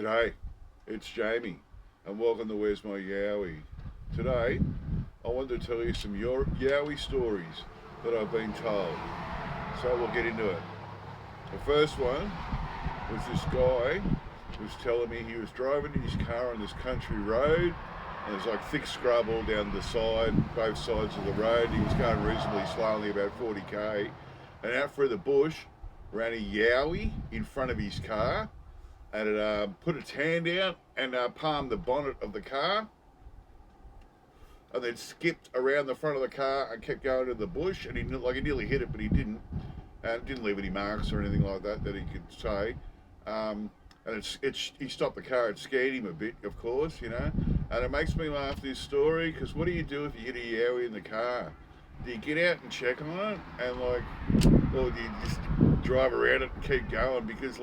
G'day, it's Jamie, and welcome to Where's My Yowie. Today, I want to tell you some Yowie stories that I've been told. So we'll get into it. The first one was this guy who was telling me he was driving in his car on this country road, and there's like thick scrub all down the side, both sides of the road. He was going reasonably slowly, about 40k, and out through the bush ran a Yowie in front of his car, and it put its hand out and palmed the bonnet of the car, and then skipped around the front of the car and kept going to the bush. And he nearly hit it, but he didn't, and it didn't leave any marks or anything like that he could say. And he stopped the car. It scared him a bit, of course, And it makes me laugh, this story, because what do you do if you hit a Yowie in the car? Do you get out and check on it, or do you just drive around it and keep going? Because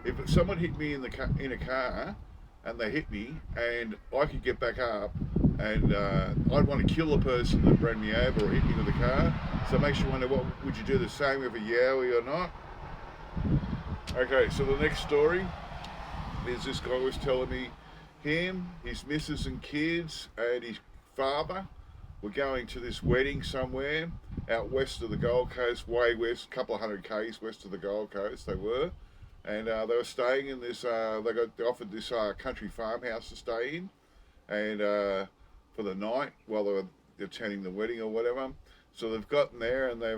if someone hit me in a car, and they hit me, and I could get back up, and I'd want to kill the person that ran me over or hit me with the car. So it makes you wonder, what would you do the same with a Yowie or not? Okay, so the next story is this guy was telling me him, his missus and kids, and his father were going to this wedding somewhere out west of the Gold Coast, way west, a couple of hundred k's west of the Gold Coast they were. And they were staying in this, they offered this country farmhouse to stay in, and for the night while they were attending the wedding or whatever. So they've gotten there, and they've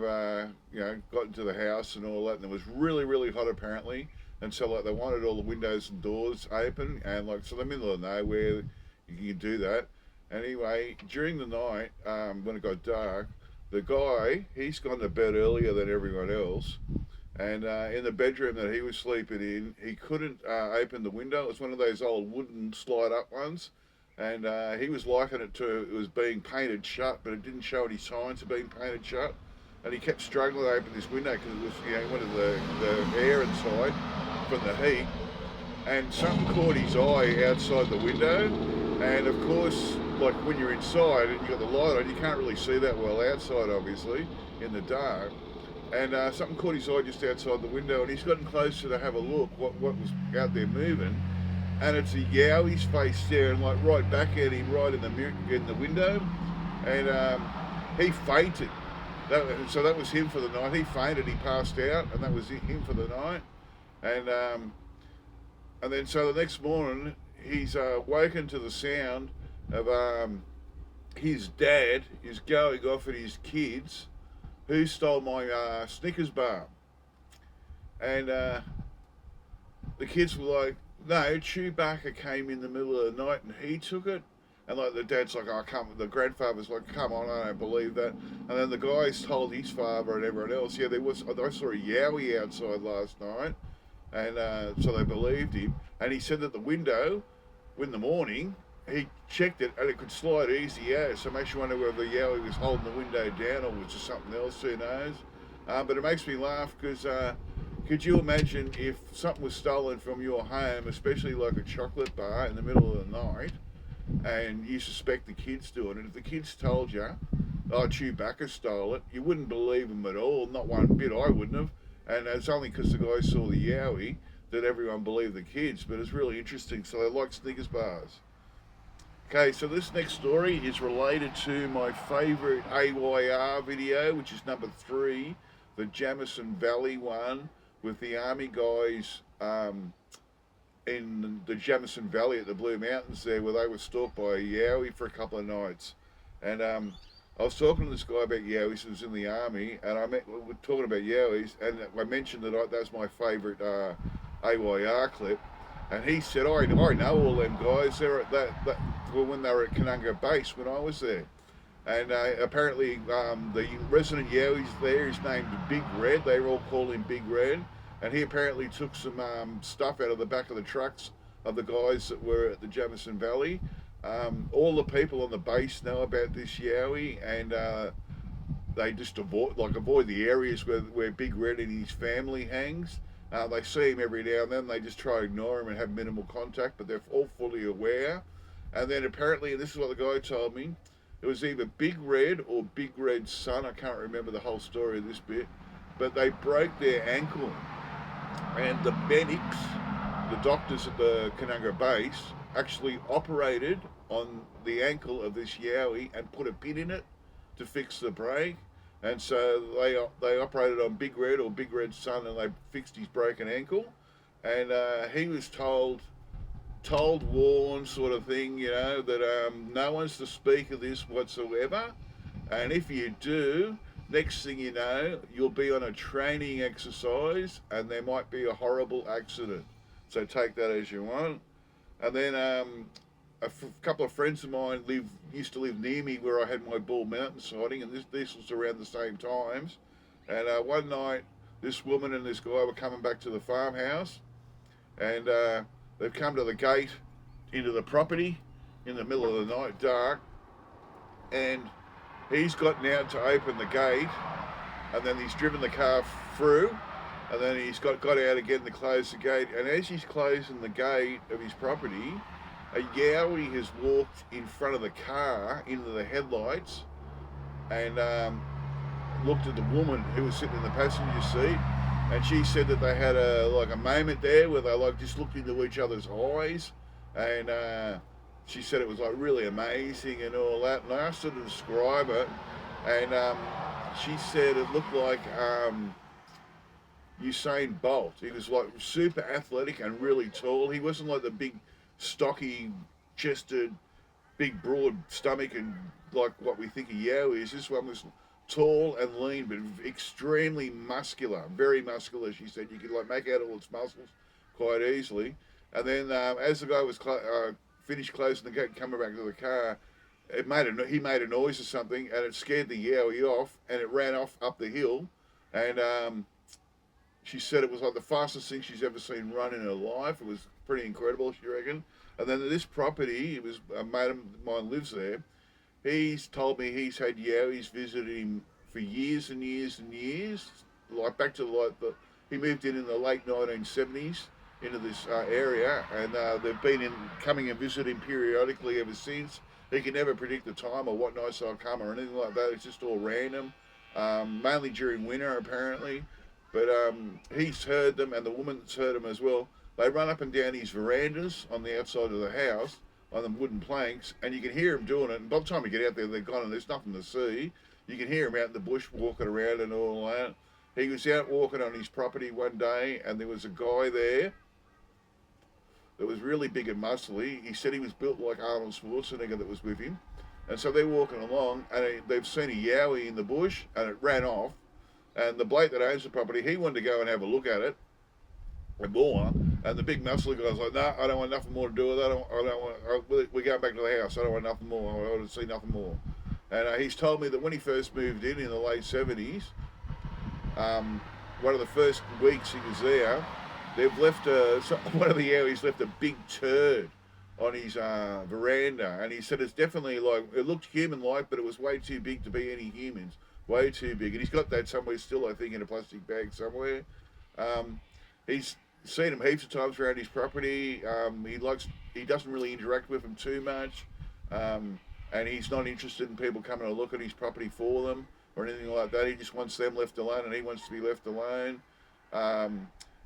gotten to the house and all that, and it was really, really hot apparently. And so they wanted all the windows and doors open, and so the middle of nowhere, you can do that. Anyway, during the night, when it got dark, the guy, he's gone to bed earlier than everyone else, and in the bedroom that he was sleeping in, he couldn't open the window. It was one of those old wooden slide-up ones, and he was likening it to, it was being painted shut, but it didn't show any signs of being painted shut. And he kept struggling to open this window because it was, he wanted the air inside from the heat. And something caught his eye outside the window, and of course, like when you're inside and you've got the light on, you can't really see that well outside, obviously, in the dark. And something caught his eye just outside the window, and he's gotten closer to have a look what was out there moving, and it's a Yowie's face staring right back at him, right in the mirror, in the window, and he fainted. So that was him for the night. He fainted, he passed out, and that was him for the night. And then so the next morning he's woken to the sound of his dad is going off at his kids, who stole my Snickers bar. And the kids were like, no, Chewbacca came in the middle of the night and he took it. And the dad's like, the grandfather's like, come on, I don't believe that. And then the guys told his father and everyone else, I saw a Yowie outside last night. And so they believed him. And he said that the window, in the morning, he checked it and it could slide easy out. So it makes you wonder whether the Yowie was holding the window down or was just something else, who knows. But it makes me laugh because could you imagine if something was stolen from your home, especially like a chocolate bar in the middle of the night, and you suspect the kids doing it? If the kids told you, oh, Chewbacca stole it, you wouldn't believe them at all, not one bit. I wouldn't have. And it's only because the guy saw the Yowie that everyone believed the kids. But it's really interesting. So they like Snickers bars. Okay, so this next story is related to my favourite AYR video, which is number 3, the Jamison Valley one, with the army guys in the Jamison Valley at the Blue Mountains there, where they were stalked by a Yowie for a couple of nights. And I was talking to this guy about Yowies who was in the army, and we were talking about Yowies, and I mentioned that that's my favourite AYR clip. And he said, I know all them guys. They're at that when they were at Canunga Base when I was there. And apparently the resident Yowies there is named Big Red. They all call him Big Red. And he apparently took some stuff out of the back of the trucks of the guys that were at the Jamison Valley. All the people on the base know about this Yowie, and they just avoid the areas where Big Red and his family hangs. They see him every now and then. They just try to ignore him and have minimal contact, but they're all fully aware. And then apparently, and this is what the guy told me, it was either Big Red or Big Red's son. I can't remember the whole story of this bit, but they broke their ankle, and the the doctors at the Canunga base actually operated on the ankle of this yowie and put a pin in it to fix the break. And so they operated on Big Red or Big Red's son, and they fixed his broken ankle. And he was told, warned, sort of thing, that no one's to speak of this whatsoever. And if you do, next thing you know, you'll be on a training exercise, and there might be a horrible accident. So take that as you want. And then a couple of friends of mine used to live near me where I had my Bald Mountain sighting, and this was around the same times. And one night, this woman and this guy were coming back to the farmhouse, and they've come to the gate into the property in the middle of the night, dark, and he's gotten out to open the gate, and then he's driven the car through, and then he's got out again to close the gate. And as he's closing the gate of his property, a yowie has walked in front of the car into the headlights and looked at the woman who was sitting in the passenger seat. And she said that they had a moment there where they just looked into each other's eyes, and she said it was really amazing and all that. And I asked her to describe it, and she said it looked like Usain Bolt. He was super athletic and really tall. He wasn't like the big, stocky chested, big broad stomach and like what we think a yowie is. This one was tall and lean, but extremely muscular, very muscular. She said you could make out all its muscles quite easily. And then as the guy was finished closing the gate and coming back to the car, he made a noise or something, and it scared the yowie off, and it ran off up the hill. And she said it was like the fastest thing she's ever seen run in her life. It was pretty incredible, she reckoned. And then this property, a mate of mine lives there. He's told me he's had yowies visit him for years and years and years. Back to he moved in the late 1970s into this area, and they've been coming and visiting periodically ever since. He can never predict the time or what nights they'll come or anything like that. It's just all random, mainly during winter apparently. But he's heard them, and the woman's heard them as well. They run up and down his verandas on the outside of the house on the wooden planks, and you can hear them doing it. And by the time you get out there, they're gone and there's nothing to see. You can hear him out in the bush walking around and all that. He was out walking on his property one day, and there was a guy there that was really big and muscly. He said he was built like Arnold Schwarzenegger that was with him. And so they're walking along, and they've seen a yowie in the bush, and it ran off. And the bloke that owns the property, he wanted to go and have a look at it, and more. And the big muscly guy's like, no, I don't want nothing more to do with it. We're going back to the house. I don't want nothing more. I want to see nothing more. And he's told me that when he first moved in the late 70s, one of the first weeks he was there, they've left one of the yowies left a big turd on his veranda. And he said it's definitely it looked human-like, but it was way too big to be any humans. Way too big. And he's got that somewhere still, I think, in a plastic bag somewhere. He's seen him heaps of times around his property. He doesn't really interact with them too much. And he's not interested in people coming to look at his property for them or anything like that. He just wants them left alone, and he wants to be left alone.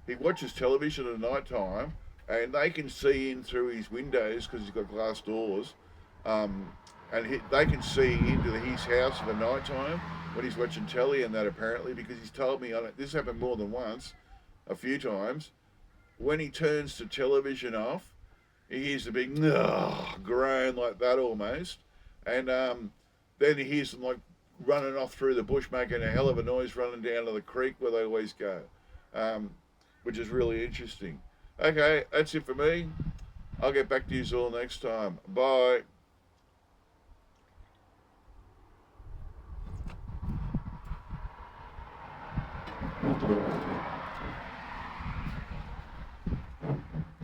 He watches television at night time, and they can see in through his windows because he's got glass doors. They can see into his house at the night time when he's watching telly and that, apparently, because he's told me on it. This happened more than once, a few times. When he turns the television off, he hears a big groan like that almost, and then he hears them running off through the bush, making a hell of a noise, running down to the creek where they always go, which is really interesting. Okay, that's it for me. I'll get back to you all next time. Bye. Thank you.